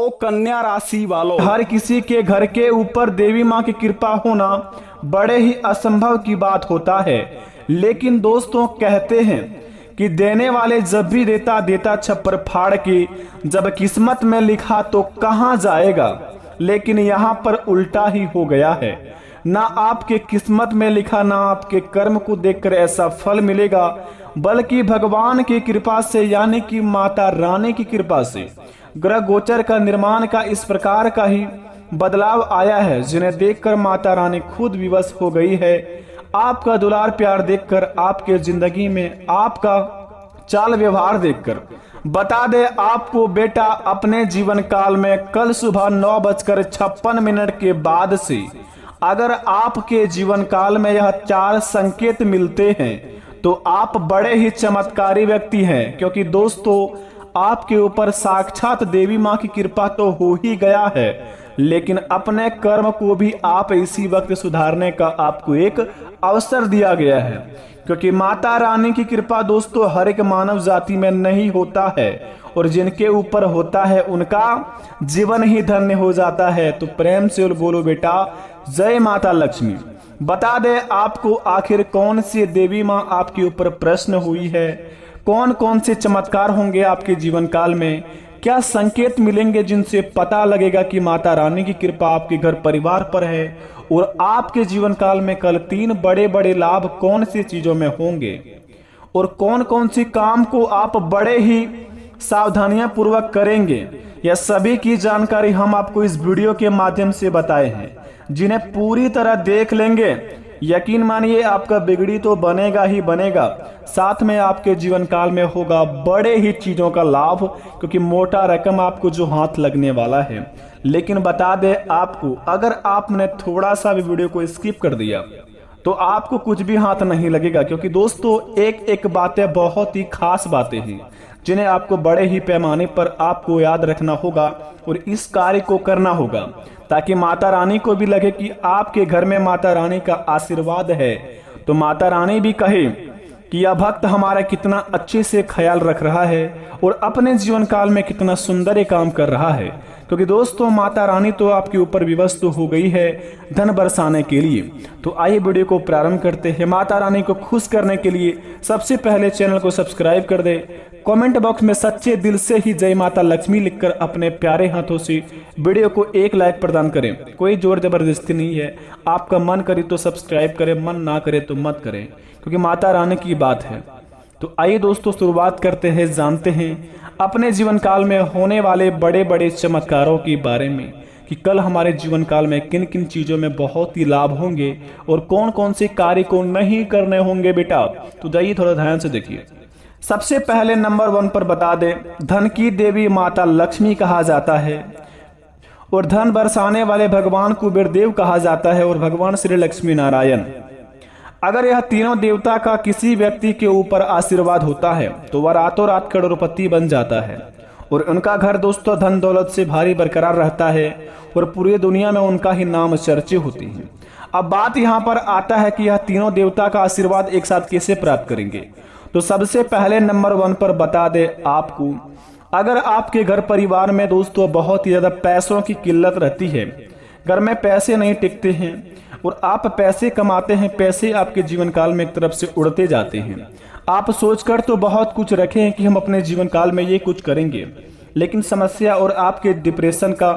ओ कन्या राशि वालों, हर किसी के घर के ऊपर देवी माँ की कृपा होना बड़े ही असंभव की बात होता है। लेकिन दोस्तों कहते हैं कि देने वाले जब भी देता देता छप्पर फाड़ के, जब किस्मत में लिखा तो कहाँ जाएगा। लेकिन यहाँ पर उल्टा ही हो गया है। ना आपके किस्मत में लिखा, ना आपके कर्म को देखकर ऐसा फल मिलेगा, बल्कि भगवान की कृपा से यानी कि माता रानी की कृपा से ग्रह गोचर का निर्माण का इस प्रकार का ही बदलाव आया है, जिन्हें देखकर माता रानी खुद विवश हो गई है। आपका दुलार प्यार देखकर, आपके जिंदगी में आपका चाल व्यवहार देखकर। बता दे आपको बेटा, अपने जीवन काल में कल सुबह 9:56 के बाद से अगर आपके जीवन काल में यह 4 संकेत मिलते हैं तो आप बड़े ही चमत्कारी व्यक्ति हैं। क्योंकि दोस्तों आपके ऊपर साक्षात देवी माँ की कृपा तो हो ही गया है, लेकिन अपने कर्म को भी आप इसी वक्त सुधारने का आपको एक अवसर दिया गया है। क्योंकि माता रानी की कृपा दोस्तों हर एक मानव जाति में नहीं होता है, और जिनके ऊपर होता है उनका जीवन ही धन्य हो जाता है। तो प्रेम से बोलो बेटा, जय माता लक्ष्मी। बता दे आपको आखिर कौन सी देवी माँ आपके ऊपर प्रश्न हुई है, कौन कौन से चमत्कार होंगे आपके जीवन काल में, क्या संकेत मिलेंगे जिनसे पता लगेगा कि माता रानी की कृपा आपके घर परिवार पर है, और आपके जीवन काल में कल 3 बड़े बड़े लाभ कौन सी चीजों में होंगे, और कौन कौन सी काम को आप बड़े ही सावधानियां पूर्वक करेंगे। यह सभी की जानकारी हम आपको इस वीडियो के माध्यम से बताए हैं, जिन्हें पूरी तरह देख लेंगे। यकीन मानिए आपका बिगड़ी तो बनेगा ही बनेगा, साथ में आपके जीवन काल में होगा बड़े ही चीजों का लाभ, क्योंकि मोटा रकम आपको जो हाथ लगने वाला है। लेकिन बता दे आपको, अगर आपने थोड़ा सा भी वीडियो को स्किप कर दिया तो आपको कुछ भी हाथ नहीं लगेगा। क्योंकि दोस्तों एक एक बातें बहुत ही खास बातें हैं, जिन्हें आपको बड़े ही पैमाने पर आपको याद रखना होगा और इस कार्य को करना होगा, ताकि माता रानी को भी लगे कि आपके घर में माता रानी का आशीर्वाद है। तो माता रानी भी कहे कि यह भक्त हमारा कितना अच्छे से ख्याल रख रहा है और अपने जीवन काल में कितना सुंदर काम कर रहा है। क्योंकि दोस्तों माता रानी तो आपके ऊपर विवश तो हो गई है धन बरसाने के लिए। तो आइए वीडियो को प्रारंभ करते हैं। माता रानी को खुश करने के लिए सबसे पहले चैनल को सब्सक्राइब कर दे, कमेंट बॉक्स में सच्चे दिल से ही जय माता लक्ष्मी लिखकर अपने प्यारे हाथों से वीडियो को एक लाइक प्रदान करें। कोई जोर जबरदस्ती नहीं है, आपका मन करे तो सब्सक्राइब करें, मन ना करे तो मत करें, क्योंकि माता रानी की बात है। तो आइए दोस्तों शुरुआत करते हैं, जानते हैं अपने जीवन काल में होने वाले बड़े बड़े चमत्कारों के बारे में, कि कल हमारे जीवन काल में किन किन चीजों में बहुत ही लाभ होंगे और कौन कौन से कार्य को नहीं करने होंगे बेटा। तो जाइए थोड़ा ध्यान से देखिए। सबसे पहले नंबर 1 पर बता दें, धन की देवी माता लक्ष्मी कहा जाता है, और धन बरसाने वाले भगवान कुबेर देव कहा जाता है, और भगवान श्री लक्ष्मी नारायण। अगर यह तीनों देवता का किसी व्यक्ति के ऊपर आशीर्वाद होता है तो वह रातों रात करोड़पति बन जाता है, और उनका घर दोस्तों धन दौलत से भारी बरकरार रहता है, और पूरी दुनिया में उनका ही नाम चर्चे होती है। अब बात यहाँ पर आता है कि यह तीनों देवता का आशीर्वाद एक साथ कैसे प्राप्त करेंगे। तो सबसे पहले नंबर 1 पर बता दे आपको, अगर आपके घर परिवार में दोस्तों बहुत ही ज्यादा पैसों की किल्लत रहती है, घर में पैसे नहीं टिकते हैं और आप पैसे कमाते हैं, पैसे आपके जीवन काल में एक तरफ से उड़ते जाते हैं। आप सोचकर तो बहुत कुछ रखे हैं कि हम अपने जीवन काल में ये कुछ करेंगे, लेकिन समस्या और आपके डिप्रेशन का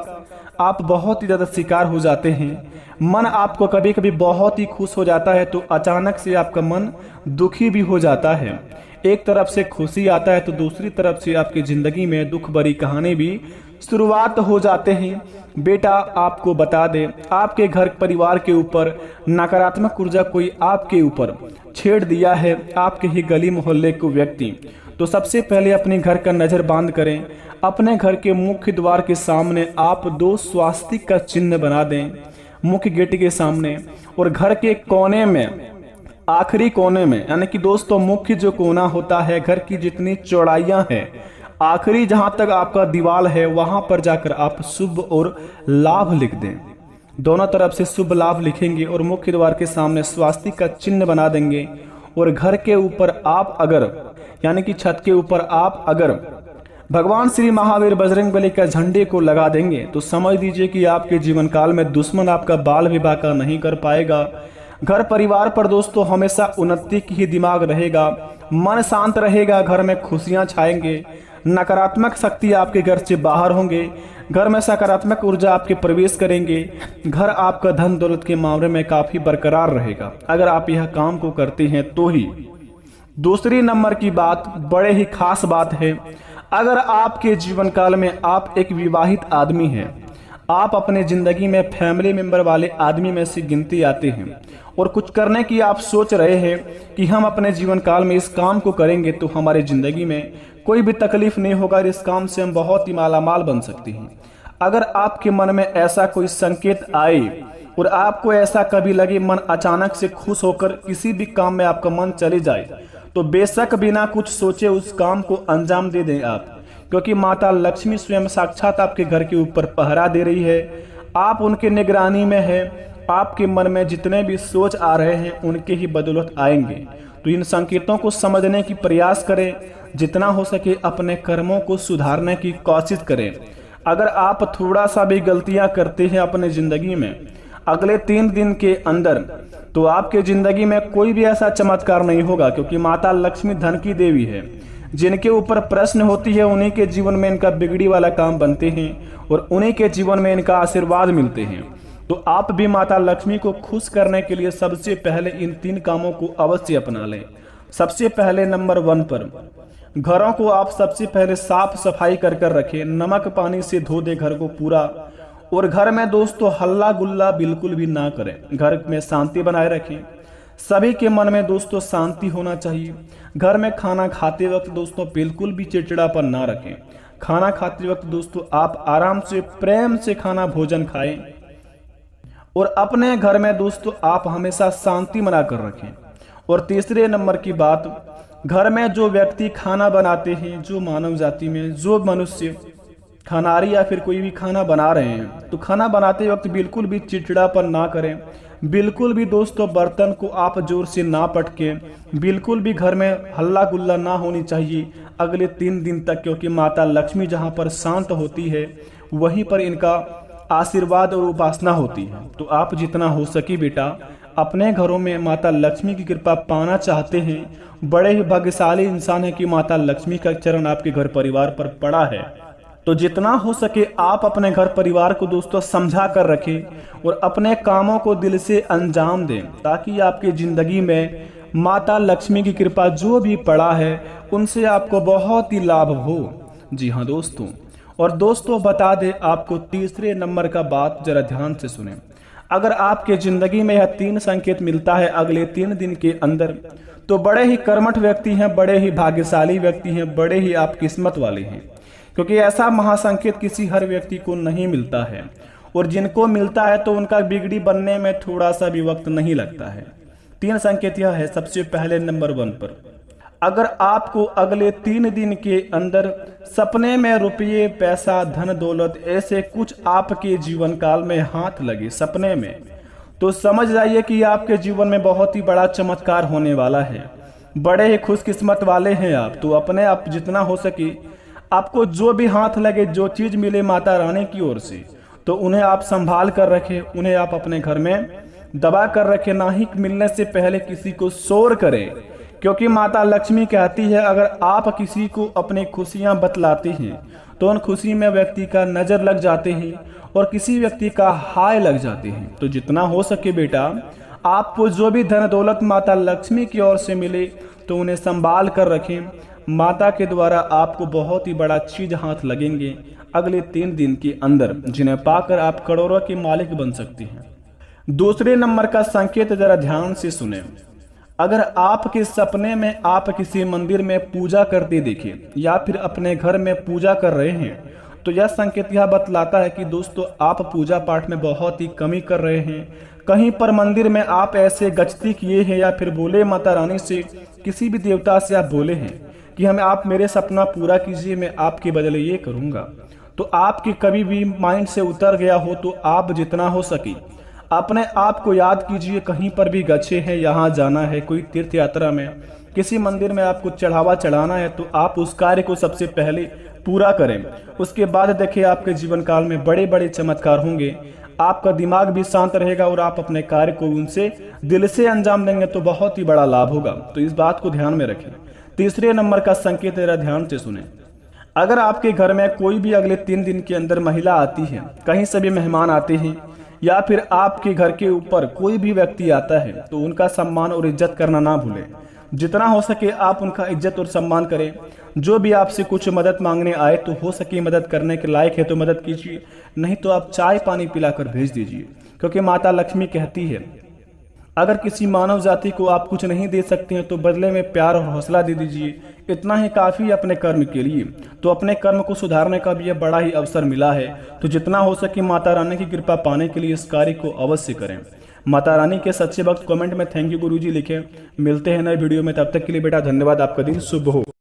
आप बहुत ही ज्यादा शिकार हो जाते हैं। मन आपको कभी कभी बहुत ही खुश हो जाता है तो अचानक से आपका मन दुखी भी हो जाता है। एक तरफ से खुशी आता है तो दूसरी तरफ से आपकी जिंदगी में दुख भरी कहानी भी शुरुआत हो जाते हैं। बेटा आपको बता दे, आपके घर परिवार के ऊपर नकारात्मक ऊर्जा कोई आपके ऊपर छेड़ दिया है, आपके ही गली मोहल्ले को व्यक्ति, तो सबसे पहले अपने घर का नजर बांध करें। अपने घर के मुख्य द्वार के सामने आप 2 स्वास्तिक का चिन्ह बना दें, मुख्य गेट के सामने, और घर के कोने में, आखिरी कोने में, यानी कि दोस्तों मुख्य जो कोना होता है घर की जितनी चौड़ाइयां हैं, आखिरी जहां तक आपका दीवार है वहां पर जाकर आप शुभ और लाभ लिख दें। दोनों तरफ से शुभ लाभ लिखेंगे और मुख्य द्वार के सामने स्वास्तिक का चिन्ह बना देंगे। और घर के ऊपर आप अगर, यानी कि छत के ऊपर आप अगर भगवान श्री महावीर बजरंगबली के झंडे को लगा देंगे तो समझ लीजिए कि आपके जीवन काल में दुश्मन आपका बाल विवाह का नहीं कर पाएगा। घर परिवार पर दोस्तों हमेशा उन्नति की ही दिमाग रहेगा, मन शांत रहेगा, घर में खुशियां छाएंगे, नकारात्मक शक्ति आपके घर से बाहर होंगे, घर में सकारात्मक ऊर्जा आपके प्रवेश करेंगे, घर आपका धन दौलत के मामले में काफी बरकरार रहेगा अगर आप यह काम को करते हैं तो ही। दूसरी नंबर की बात बड़े ही खास बात है, अगर आपके जीवन काल में आप एक विवाहित आदमी हैं, आप अपने जिंदगी में फैमिली मेंबर वाले आदमी में से गिनती आते हैं और कुछ करने की आप सोच रहे हैं कि हम अपने जीवन काल में इस काम को करेंगे तो हमारे जिंदगी में कोई भी तकलीफ नहीं होगा, इस काम से हम बहुत ही मालामाल बन सकते हैं। अगर आपके मन में ऐसा कोई संकेत आए और आपको ऐसा कभी लगे, मन अचानक से खुश होकर किसी भी काम में आपका मन चले जाए, तो बेशक बिना कुछ सोचे उस काम को अंजाम दे दें आप, क्योंकि माता लक्ष्मी स्वयं साक्षात आपके घर के ऊपर पहरा दे रही है। आप उनके निगरानी में है, आपके मन में जितने भी सोच आ रहे हैं उनके ही बदौलत आएंगे। तो इन संकेतों को समझने की प्रयास करें, जितना हो सके अपने कर्मों को सुधारने की कोशिश करें। अगर आप थोड़ा सा भी गलतियां करते हैं अपने जिंदगी में अगले 3 दिन के अंदर, तो आपके जिंदगी में कोई भी ऐसा चमत्कार नहीं होगा, क्योंकि माता लक्ष्मी धन की देवी है। जिनके ऊपर प्रश्न होती है उन्हीं के जीवन में इनका बिगड़ी वाला काम बनते हैं और उन्हीं के जीवन में इनका आशीर्वाद मिलते हैं। तो आप भी माता लक्ष्मी को खुश करने के लिए सबसे पहले इन 3 कामों को अवश्य अपना लें। सबसे पहले नंबर 1 पर घरों को आप सबसे पहले साफ सफाई कर रखें, नमक पानी से धो दे घर को पूरा। और घर में दोस्तों हल्ला गुल्ला बिल्कुल भी ना करें, घर में शांति बनाए रखें। सभी के मन में दोस्तों शांति होना चाहिए। घर में खाना खाते वक्त दोस्तों बिल्कुल भी चिड़चिड़ापन ना रखें। खाना खाते वक्त दोस्तों आप आराम से प्रेम से खाना भोजन खाएं और अपने घर में दोस्तों आप हमेशा शांति बना कर रखें। और तीसरे नंबर की बात, घर में जो व्यक्ति खाना बनाते हैं, जो मानव जाति में जो मनुष्य खानारी या फिर कोई भी खाना बना रहे हैं, तो खाना बनाते वक्त बिल्कुल भी चिड़चिड़ापन ना करें। बिल्कुल भी दोस्तों बर्तन को आप जोर से ना पटकें, बिल्कुल भी घर में हल्ला गुल्ला ना होनी चाहिए अगले 3 दिन तक, क्योंकि माता लक्ष्मी जहां पर शांत होती है वहीं पर इनका आशीर्वाद और उपासना होती है। तो आप जितना हो सके बेटा अपने घरों में माता लक्ष्मी की कृपा पाना चाहते हैं, बड़े ही भाग्यशाली इंसान है कि माता लक्ष्मी का चरण आपके घर परिवार पर पड़ा है। तो जितना हो सके आप अपने घर परिवार को दोस्तों समझा कर रखें और अपने कामों को दिल से अंजाम दें, ताकि आपकी जिंदगी में माता लक्ष्मी की कृपा जो भी पड़ा है उनसे आपको बहुत ही लाभ हो। जी हाँ दोस्तों, और दोस्तों बता दें आपको तीसरे नंबर का बात जरा ध्यान से सुने। अगर आपके जिंदगी में यह 3 संकेत मिलता है अगले 3 दिन के अंदर, तो बड़े ही कर्मठ व्यक्ति हैं, बड़े ही भाग्यशाली व्यक्ति हैं, बड़े ही आप किस्मत वाले हैं, क्योंकि ऐसा महासंकेत किसी हर व्यक्ति को नहीं मिलता है। और जिनको मिलता है तो उनका बिगड़ी बनने में थोड़ा सा भी वक्त नहीं लगता है। 3 संकेत यह है। सबसे पहले नंबर 1 पर, अगर आपको अगले 3 दिन के अंदर सपने में रुपये पैसा धन दौलत ऐसे कुछ आपके जीवन काल में हाथ लगे सपने में, तो समझ जाइए कि आपके जीवन में बहुत ही बड़ा चमत्कार होने वाला है। बड़े ही खुशकिस्मत वाले हैं आप। तो अपने आप जितना हो सके आपको जो भी हाथ लगे, जो चीज मिले माता रानी की ओर से, तो उन्हें आप संभाल कर रखें, उन्हें आप अपने घर में दबा कर रखें, ना ही मिलने से पहले किसी को शोर करें, क्योंकि माता लक्ष्मी कहती है अगर आप किसी को अपनी खुशियां बतलाते हैं तो उन खुशी में व्यक्ति का नजर लग जाते हैं और किसी व्यक्ति का हाय लग जाते हैं। तो जितना हो सके बेटा आपको जो भी धन दौलत माता लक्ष्मी की ओर से मिले तो उन्हें संभाल कर रखें। माता के द्वारा आपको बहुत ही बड़ा चीज हाथ लगेंगे अगले 3 दिन के अंदर, जिन्हें पाकर आप करोड़ों के मालिक बन सकते हैं। दूसरे नंबर का संकेत जरा ध्यान से सुने। अगर आपके सपने में आप किसी मंदिर में पूजा करते देखें या फिर अपने घर में पूजा कर रहे हैं, तो यह संकेत यह बतलाता है कि दोस्तों आप पूजा पाठ में बहुत ही कमी कर रहे हैं। कहीं पर मंदिर में आप ऐसे गचती किए हैं या फिर बोले माता रानी से, किसी भी देवता से आप बोले हैं कि हमें आप मेरे सपना पूरा कीजिए, मैं आपके बदले ये करूंगा। तो आपके कभी भी माइंड से उतर गया हो तो आप जितना हो सके अपने आप को याद कीजिए। कहीं पर भी गच्छे हैं, यहाँ जाना है, कोई तीर्थ यात्रा में, किसी मंदिर में आपको चढ़ावा चढ़ाना है, तो आप उस कार्य को सबसे पहले पूरा करें। उसके बाद देखिए आपके जीवन काल में बड़े बड़े चमत्कार होंगे। आपका दिमाग भी शांत रहेगा और आप अपने कार्य को उनसे दिल से अंजाम देंगे तो बहुत ही बड़ा लाभ होगा। तो इस बात को ध्यान में रखें। तीसरे नंबर का संकेत जरा ध्यान से सुने। अगर आपके घर में कोई भी अगले 3 दिन के अंदर महिला आती है, कहीं से भी मेहमान आते हैं या फिर आपके घर के ऊपर कोई भी व्यक्ति आता है, तो उनका सम्मान और इज्जत करना ना भूलें। जितना हो सके आप उनका इज्जत और सम्मान करें। जो भी आपसे कुछ मदद मांगने आए तो हो सके मदद करने के लायक है तो मदद कीजिए, नहीं तो आप चाय पानी पिलाकर भेज दीजिए। क्योंकि माता लक्ष्मी कहती है, अगर किसी मानव जाति को आप कुछ नहीं दे सकते हैं तो बदले में प्यार और हौसला दे दीजिए। इतना ही काफी है अपने कर्म के लिए। तो अपने कर्म को सुधारने का भी यह बड़ा ही अवसर मिला है। तो जितना हो सके माता रानी की कृपा पाने के लिए इस कार्य को अवश्य करें। माता रानी के सच्चे भक्त कमेंट में थैंक यू गुरुजी लिखें। मिलते हैं नए वीडियो में, तब तक के लिए बेटा धन्यवाद। आपका दिन शुभ हो।